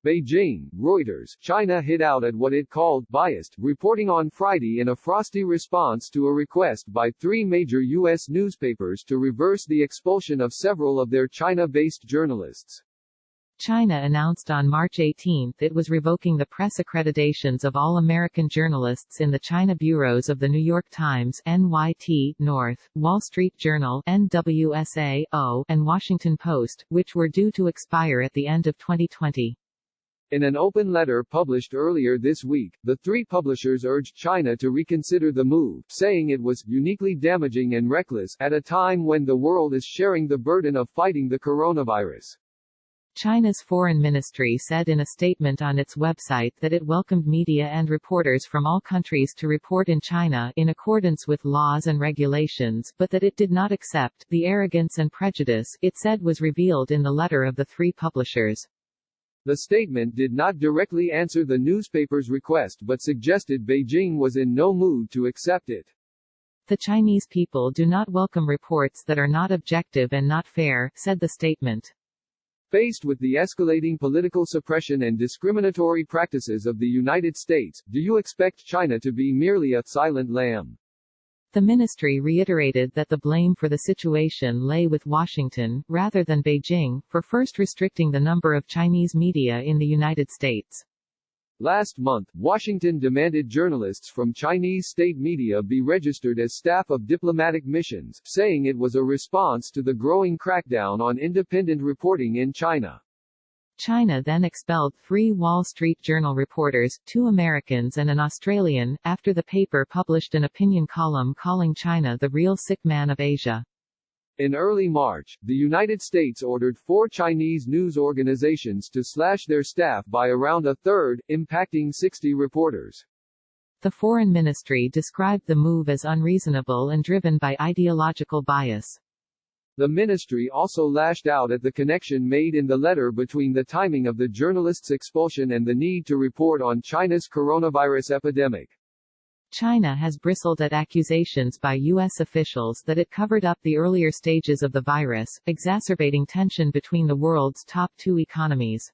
Beijing, Reuters, China hit out at what it called biased reporting on Friday in a frosty response to a request by three major U.S. newspapers to reverse the expulsion of several of their China-based journalists. China announced on March 18 it was revoking the press accreditations of all American journalists in the China bureaus of The New York Times (NYT), North, Wall Street Journal (NWSA) and Washington Post, which were due to expire at the end of 2020. In an open letter published earlier this week, the three publishers urged China to reconsider the move, saying it was uniquely damaging and reckless at a time when the world is sharing the burden of fighting the coronavirus. China's foreign ministry said in a statement on its website that it welcomed media and reporters from all countries to report in China in accordance with laws and regulations, but that it did not accept the arrogance and prejudice it said was revealed in the letter of the three publishers. The statement did not directly answer the newspaper's request but suggested Beijing was in no mood to accept it. The Chinese people do not welcome reports that are not objective and not fair, said the statement. Faced with the escalating political suppression and discriminatory practices of the United States, do you expect China to be merely a silent lamb? The ministry reiterated that the blame for the situation lay with Washington, rather than Beijing, for first restricting the number of Chinese media in the United States. Last month, Washington demanded journalists from Chinese state media be registered as staff of diplomatic missions, saying it was a response to the growing crackdown on independent reporting in China. China then expelled 3 Wall Street Journal reporters, 2 Americans and an Australian, after the paper published an opinion column calling China the real sick man of Asia. In early March, the United States ordered 4 Chinese news organizations to slash their staff by around a third, impacting 60 reporters. The Foreign Ministry described the move as unreasonable and driven by ideological bias. The ministry also lashed out at the connection made in the letter between the timing of the journalists' expulsion and the need to report on China's coronavirus epidemic. China has bristled at accusations by U.S. officials that it covered up the earlier stages of the virus, exacerbating tension between the world's top 2 economies.